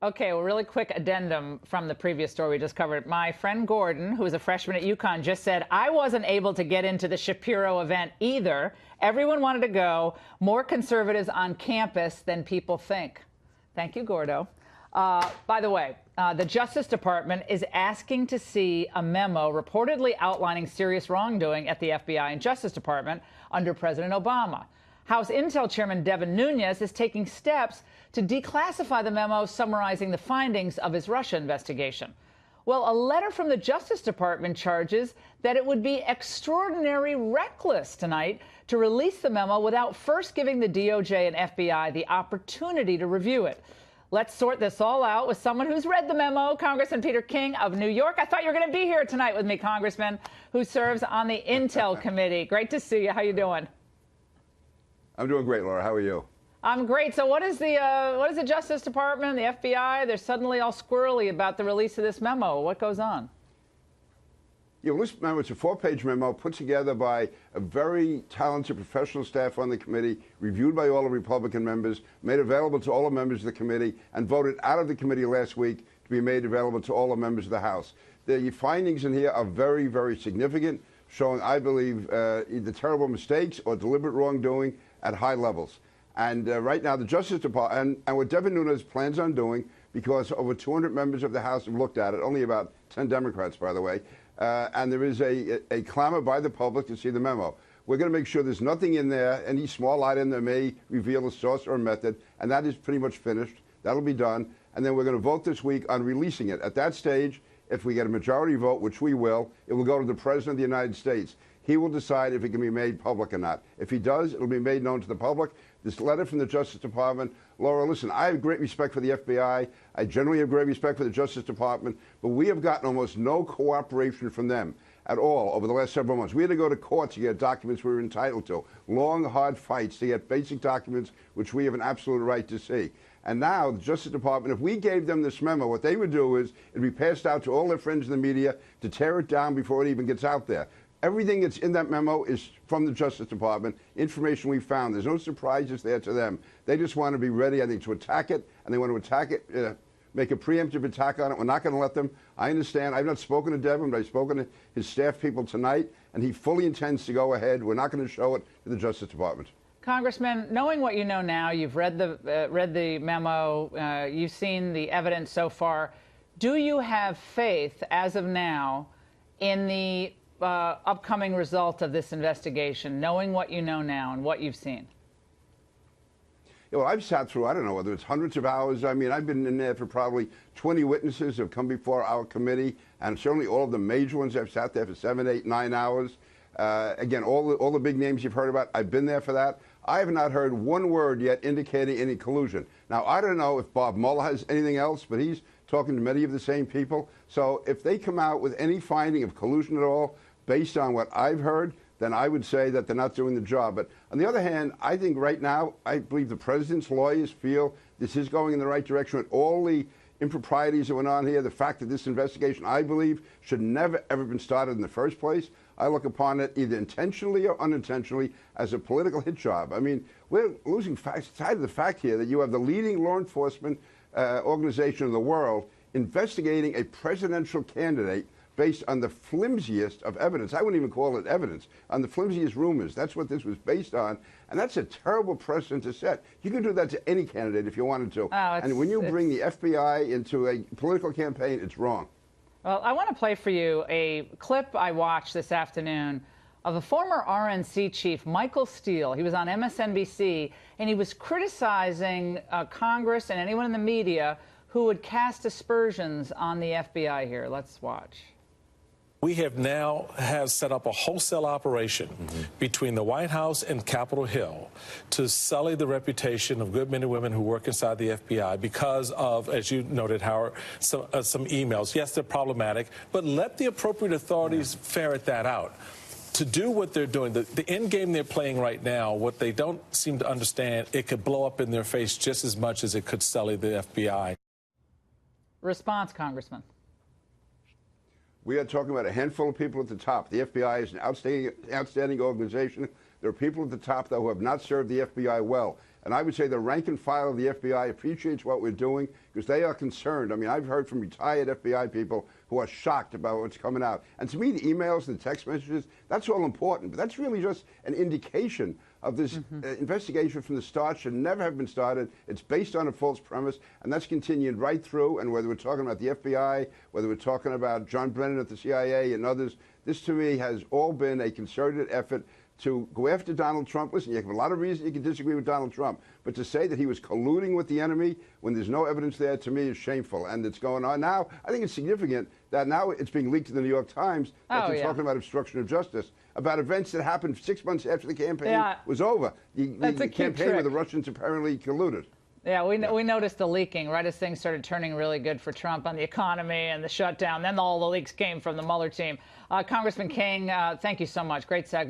Okay, well, really quick addendum from the previous story we just covered. My friend Gordon, who is a freshman at UConn, just said, I wasn't able to get into the Shapiro event either. Everyone wanted to go. More conservatives on campus than people think. Thank you, Gordo. By the way, the Justice Department is asking to see a memo reportedly outlining serious wrongdoing at the FBI and Justice Department under President Obama. House Intel Chairman Devin Nunes is taking steps to declassify the memo summarizing the findings of his Russia investigation. Well, a letter from the Justice Department charges that it would be extraordinarily reckless tonight to release the memo without first giving the DOJ and FBI the opportunity to review it. Let's sort this all out with someone who's read the memo, Congressman Peter King of New York. I thought you were going to be here tonight with me, Congressman, who serves on the Intel Committee. Great to see you. How you doing? I'm doing great, Laura. How are you? I'm great. So what is the Justice Department, the FBI? They're suddenly all squirrely about the release of this memo. What goes on? Yeah, well, this memo, it's a 4-page memo put together by a very talented professional staff on the committee, reviewed by all the Republican members, made available to all the members of the committee, and voted out of the committee last week to be made available to all the members of the House. The findings in here are very, very significant, showing, I believe, either terrible mistakes or deliberate wrongdoing at high levels. And right now, the Justice Department, and what Devin Nunes plans on doing, because over 200 members of the House have looked at it, only about 10 Democrats, by the way, and there is a clamor by the public to see the memo. We're going to make sure there's nothing in there, any small item that may reveal a source or a method, and that is pretty much finished. That'll be done. And then we're going to vote this week on releasing it. At that stage, if we get a majority vote, which we will, it will go to the President of the United States. He will decide if it can be made public or not. If he does, it'll be made known to the public. This letter from the Justice Department, Laura, listen, I have great respect for the FBI. I generally have great respect for the Justice Department, but we have gotten almost no cooperation from them at all over the last several months. We had to go to court to get documents we were entitled to, long, hard fights to get basic documents which we have an absolute right to see. And now the Justice Department, if we gave them this memo, what they would do is it'd be passed out to all their friends in the media to tear it down before it even gets out there. Everything that's in that memo is from the Justice Department, information we found. There's no surprises there to them. They just want to be ready, I think, to attack it, and they want to attack it, make a preemptive attack on it. We're not going to let them. I understand. I've not spoken to Devin, but I've spoken to his staff people tonight, and he fully intends to go ahead. We're not going to show it to the Justice Department. Congressman, knowing what you know now, you've read the memo, you've seen the evidence so far. Do you have faith, as of now, in the upcoming result of this investigation, knowing what you know now and what you've seen? Yeah, well, I've sat through, I don't know whether it's hundreds of hours. I mean, I've been in there for probably 20 witnesses who have come before our committee, and certainly all of the major ones I've sat there for 7, 8, 9 hours. Again, all the big names you've heard about, I've been there for that. I have not heard one word yet indicating any collusion. Now, I don't know if Bob Mueller has anything else, but he's talking to many of the same people. So if they come out with any finding of collusion at all, based on what I've heard, then I would say that they're not doing the job. But on the other hand, I think right now, I believe the president's lawyers feel this is going in the right direction with all the improprieties that went on here. The fact that this investigation, I believe, should never, ever been started in the first place. I look upon it either intentionally or unintentionally as a political hit job. I mean, we're losing sight of the fact here that you have the leading law enforcement organization in the world investigating a presidential candidate based on the flimsiest of evidence. I wouldn't even call it evidence, on the flimsiest rumors. That's what this was based on, and that's a terrible precedent to set. You can do that to any candidate if you wanted to. And when you bring the FBI into a political campaign, it's wrong. Well, I want to play for you a clip I watched this afternoon of a former RNC chief, Michael Steele. He was on MSNBC, and he was criticizing Congress and anyone in the media who would cast aspersions on the FBI here. Let's watch. We have now set up a wholesale operation between the White House and Capitol Hill to sully the reputation of good men and women who work inside the FBI because of, as you noted, Howard, some emails. Yes, they're problematic, but let the appropriate authorities ferret that out. To do what they're doing, the end game they're playing right now, what they don't seem to understand, it could blow up in their face just as much as it could sully the FBI. Response, Congressman. We are talking about a handful of people at the top. The FBI is an outstanding organization. There are people at the top, though, who have not served the FBI well. And I would say the rank and file of the FBI appreciates what we're doing because they are concerned. I mean, I've heard from retired FBI people who are shocked about what's coming out. And to me, the emails and the text messages, that's all important. But that's really just an indication of this investigation from the start should never have been started. It's based on a false premise, and that's continued right through. And whether we're talking about the FBI, whether we're talking about John Brennan at the CIA and others, this to me has all been a concerted effort to go after Donald Trump. Listen, you have a lot of reasons you can disagree with Donald Trump, but to say that he was colluding with the enemy when there's no evidence there, to me, is shameful. And it's going on now. I think it's significant that now it's being leaked to the New York Times that they're talking about obstruction of justice, about events that happened 6 months after the campaign was over. The campaign where the Russians apparently colluded. Yeah, we noticed the leaking right as things started turning really good for Trump on the economy and the shutdown. Then all the leaks came from the Mueller team. Congressman King, thank you so much. Great segment.